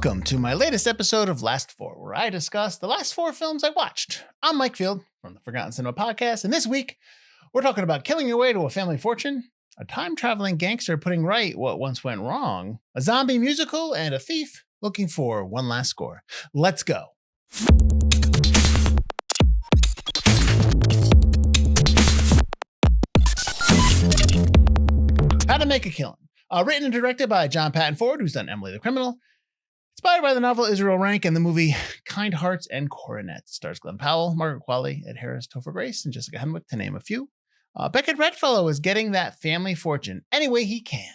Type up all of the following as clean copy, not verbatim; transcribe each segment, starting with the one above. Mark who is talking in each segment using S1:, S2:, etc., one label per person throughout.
S1: Welcome to my latest episode of Last Four, where I discuss the last four films I watched. I'm Mike Field from the Forgotten Cinema Podcast, and this week we're talking about killing your way to a family fortune, a time-traveling gangster putting right what once went wrong, a zombie musical, and a thief looking for one last score. Let's go. How to Make a Killing. Written and directed by John Patton Ford, who's done Emily the Criminal. Inspired by the novel Israel Rank and the movie Kind Hearts and Coronets. Stars Glen Powell, Margaret Qualley, Ed Harris, Topher Grace, and Jessica Henwick, to name a few. Beckett Redfellow is getting that family fortune any way he can.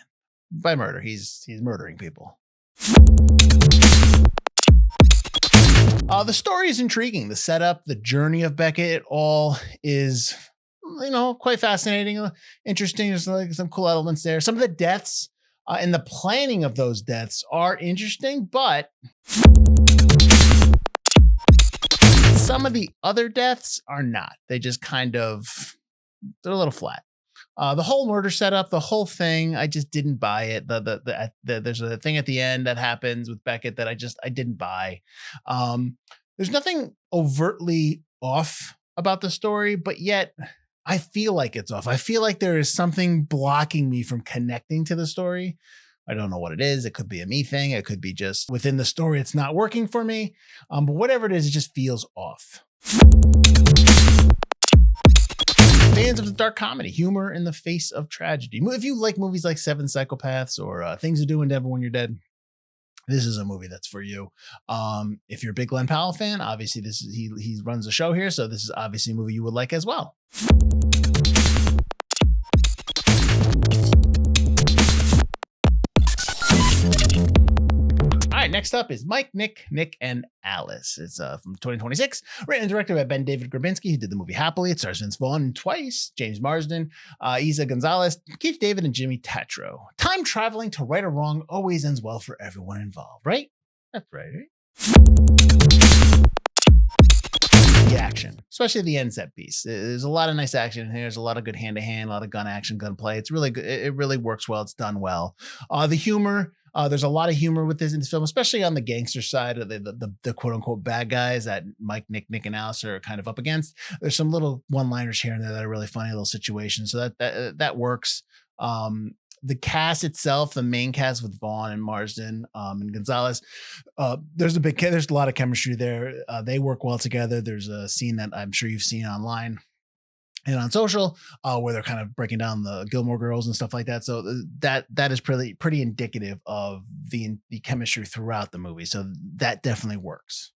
S1: By murder. He's murdering people. The story is intriguing. The setup, the journey of Beckett, it all is, quite fascinating, interesting. There's like some cool elements there. Some of the deaths and the planning of those deaths are interesting, but some of the other deaths are not. They just they're a little flat. The whole murder setup, the whole thing, I just didn't buy it. There's a thing at the end that happens with Beckett that I didn't buy. There's nothing overtly off about the story, but yet I feel like it's off. I feel like there is something blocking me from connecting to the story. I don't know what it is. It could be a me thing. It could be just within the story, it's not working for me. But whatever it is, it just feels off. Fans of the dark comedy, humor in the face of tragedy. If you like movies like Seven Psychopaths or Things to Do in Denver When You're Dead, this is a movie that's for you. If you're a big Glen Powell fan, obviously he runs the show here, so this is obviously a movie you would like as well. All right, next up is Mike, Nick, and Alice. It's from 2026, written and directed by Ben David Grabinski, who did the movie Happily. It stars Vince Vaughn twice, James Marsden, Isa Gonzalez, Keith David, and Jimmy Tatro. Time traveling to right or wrong always ends well for everyone involved, right? That's right, The action, especially the end set piece. There's a lot of nice action here. There's a lot of good hand-to-hand, a lot of gun action, gunplay. It's really good. It really works well. It's done well. The humor, there's a lot of humor with this in this film, especially on the gangster side of the quote unquote bad guys that Mike, Nick, and Alice are kind of up against. There's some little one-liners here and there that are really funny little situations. So that works. The cast itself, the main cast with Vaughn and Marsden and Gonzalez, there's a lot of chemistry there. They work well together. There's a scene that I'm sure you've seen online and on social where they're kind of breaking down the Gilmore Girls and stuff like that. So that is pretty indicative of the chemistry throughout the movie. So that definitely works.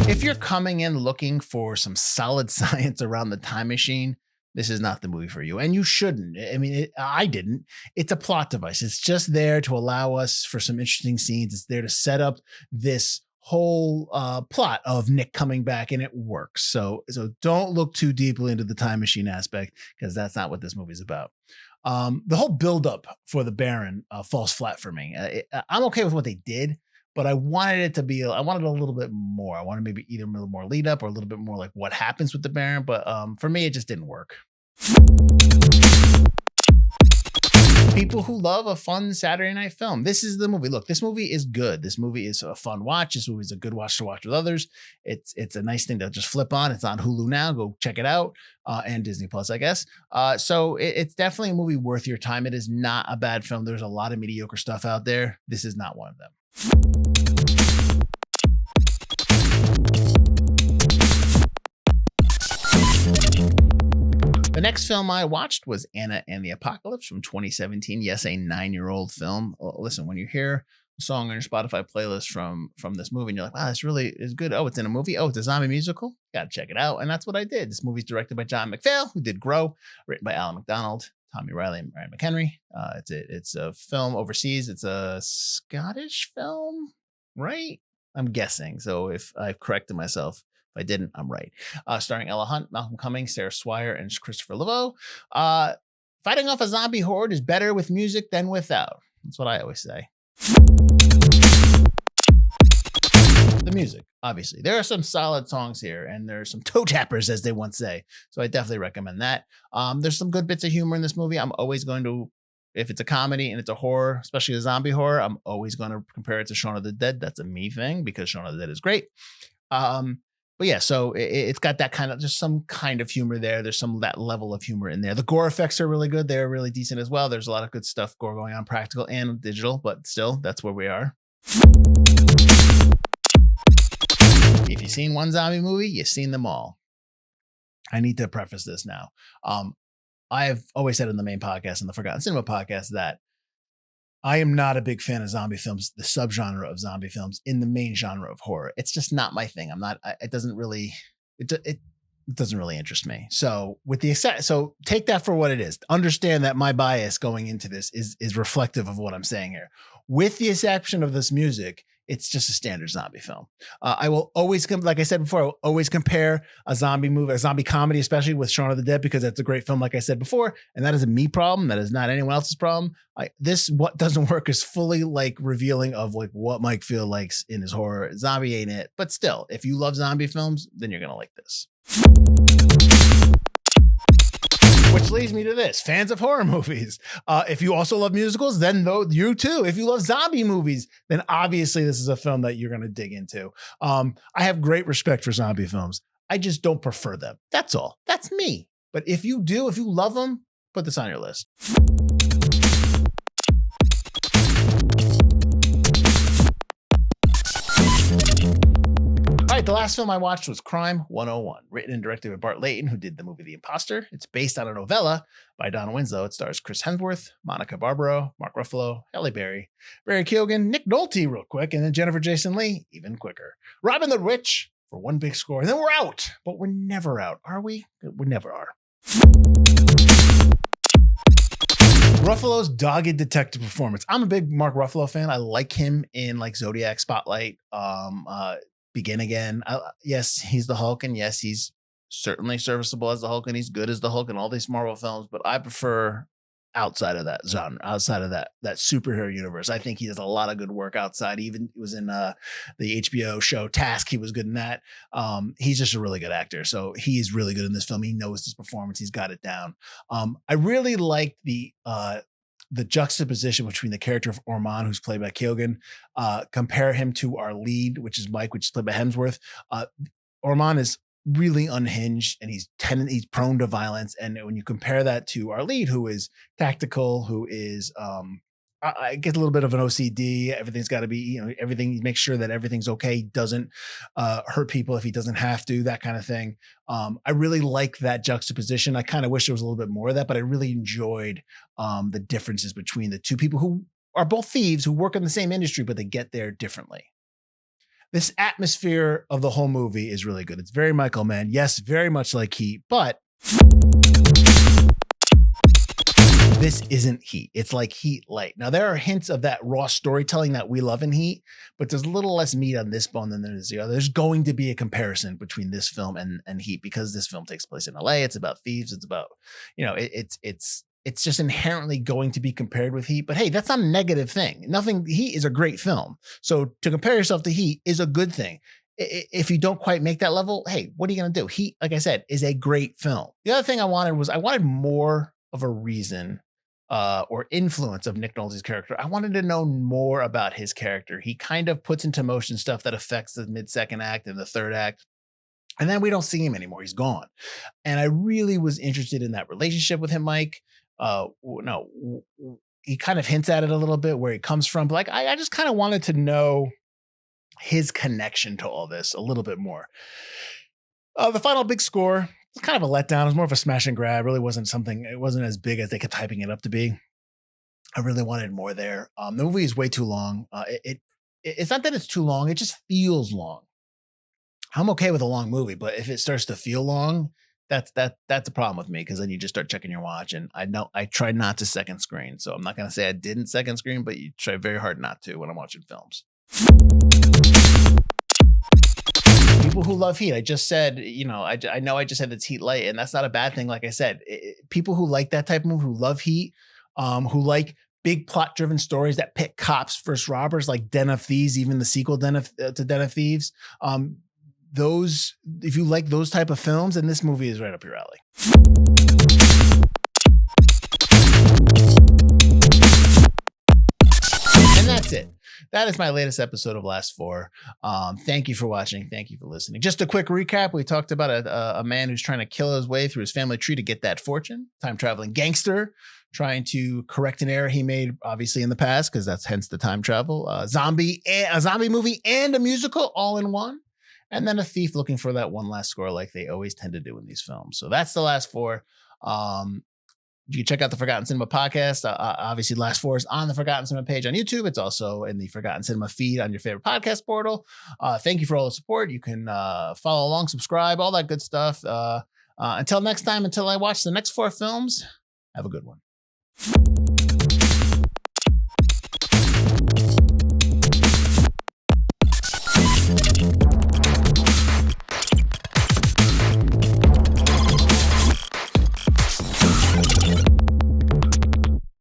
S1: If you're coming in looking for some solid science around the time machine, this is not the movie for you, and you shouldn't. I mean, I didn't. It's a plot device. It's just there to allow us for some interesting scenes. It's there to set up this whole plot of Nick coming back, and it works. So don't look too deeply into the time machine aspect, because that's not what this movie is about. The whole buildup for the Baron falls flat for me. I'm okay with what they did, but I wanted a little bit more. I wanted maybe either a little more lead up or a little bit more like what happens with the Baron. But for me, it just didn't work. People who love a fun Saturday night film, this is the movie. Look, this movie is good. This movie is a fun watch. This movie is a good watch to watch with others. It's a nice thing to just flip on. It's on Hulu now. Go check it out. And Disney Plus, I guess. So it's definitely a movie worth your time. It is not a bad film. There's a lot of mediocre stuff out there. This is not one of them. The next film I watched was Anna and the Apocalypse from 2017. Yes, a 9-year-old film. Listen, when you hear a song on your Spotify playlist from this movie and you're like, wow, this really is good. Oh, it's in a movie. Oh, it's a zombie musical. Got to check it out. And that's what I did. This movie's directed by John McPhail, who did Grow, written by Alan McDonald, Tommy Riley, and Ryan McHenry. It's a film overseas. It's a Scottish film, right? I'm guessing. So if I've corrected myself, if I didn't, I'm right. Starring Ella Hunt, Malcolm Cummings, Sarah Swire, and Christopher Laveau. Fighting off a zombie horde is better with music than without. That's what I always say. The music, obviously. There are some solid songs here, and there are some toe tappers, as they once say. So I definitely recommend that. There's some good bits of humor in this movie. I'm always going to if it's a comedy and it's a horror, especially a zombie horror, I'm always going to compare it to Shaun of the Dead. That's a me thing because Shaun of the Dead is great. But yeah, so it's got that kind of just some kind of humor there. There's some that level of humor in there. The gore effects are really good. They're really decent as well. There's a lot of good stuff going on, practical and digital, but still, that's where we are. If you've seen one zombie movie, you've seen them all. I need to preface this now. I've always said in the main podcast and the Forgotten Cinema podcast that I am not a big fan of zombie films, the subgenre of zombie films in the main genre of horror. It's just not my thing. It doesn't really interest me. So so take that for what it is. Understand that my bias going into this is reflective of what I'm saying here. With the exception of this music, it's just a standard zombie film. I will always, like I said before, I will always compare a zombie movie, a zombie comedy, especially with Shaun of the Dead, because that's a great film, like I said before. And that is a me problem. That is not anyone else's problem. What doesn't work is fully like revealing of like what Mike Field likes in his horror. Zombie ain't it. But still, if you love zombie films, then you're going to like this. Which leads me to this. Fans of horror movies. If you also love musicals, then you too. If you love zombie movies, then obviously this is a film that you're going to dig into. I have great respect for zombie films. I just don't prefer them. That's all. That's me. But if you do, if you love them, put this on your list. The last film I watched was Crime 101, written and directed by Bart Layton, who did the movie The Imposter. It's based on a novella by Donna Winslow. It stars Chris Hemsworth, Monica Barbaro, Mark Ruffalo, Halle Berry, Barry Keoghan, Nick Nolte real quick, and then Jennifer Jason Leigh even quicker. Robin the Witch for one big score, and then we're out. But we're never out, are we? We never are. Ruffalo's dogged detective performance. I'm a big Mark Ruffalo fan. I like him in like Zodiac, Spotlight, Begin Again. Yes, he's the Hulk, and yes, he's certainly serviceable as the Hulk, and he's good as the Hulk in all these Marvel films, but I prefer outside of that genre, outside of that superhero universe. I think he does a lot of good work outside. Even was in the HBO show Task. He was good in that. He's just a really good actor. So he's really good in this film. He knows his performance. He's got it down. I really like the juxtaposition between the character of Orman, who's played by Keoghan, compare him to our lead, which is Mike, which is played by Hemsworth. Orman is really unhinged and he's prone to violence. And when you compare that to our lead, who is tactical, who is, I get a little bit of an OCD. Everything's got to be, everything, make sure that everything's okay. He doesn't hurt people if he doesn't have to, that kind of thing. I really like that juxtaposition. I kind of wish there was a little bit more of that, but I really enjoyed the differences between the two people who are both thieves who work in the same industry, but they get there differently. This atmosphere of the whole movie is really good. It's very Michael Mann. Yes, very much like Heat, but this isn't Heat. It's like Heat light. Now, there are hints of that raw storytelling that we love in Heat, but there's a little less meat on this bone than there is the other. There's going to be a comparison between this film and Heat because this film takes place in LA. It's about thieves. It's about, it's just inherently going to be compared with Heat. But hey, that's not a negative thing. Heat is a great film. So to compare yourself to Heat is a good thing. If you don't quite make that level, hey, what are you going to do? Heat, like I said, is a great film. The other thing I wanted more of a reason or influence of Nick Nolte's character. I wanted to know more about his character. He kind of puts into motion stuff that affects the mid-second act and the third act. And then we don't see him anymore. He's gone. And I really was interested in that relationship with him, Mike. He kind of hints at it a little bit where he comes from. But like, I just kind of wanted to know his connection to all this a little bit more. The final big score, it's kind of a letdown. It was more of a smash and grab. It wasn't as big as they kept hyping it up to be. I really wanted more there. The movie is way too long. It's not that it's too long. It just feels long. I'm okay with a long movie, but if it starts to feel long, that's a problem with me because then you just start checking your watch. And I try not to second screen. So I'm not going to say I didn't second screen, but you try very hard not to when I'm watching films. People who love Heat, I just said, I know I just said it's Heat light, and that's not a bad thing. Like I said, people who like that type of movie, who love Heat, who like big plot driven stories that pit cops versus robbers, like Den of Thieves, even the sequel to Den of Thieves. If you like those type of films, then this movie is right up your alley. That's it. That is my latest episode of Last Four. Thank you for watching. Thank you for listening. Just a quick recap. We talked about a man who's trying to kill his way through his family tree to get that fortune. Time traveling gangster trying to correct an error he made, obviously, in the past, because that's hence the time travel. A zombie movie and a musical all in one. And then a thief looking for that one last score like they always tend to do in these films. So that's the Last Four. You can check out the Forgotten Cinema podcast. Obviously, Last Four is on the Forgotten Cinema page on YouTube. It's also in the Forgotten Cinema feed on your favorite podcast portal. Thank you for all the support. You can follow along, subscribe, all that good stuff. Until next time, until I watch the next 4 films, have a good one.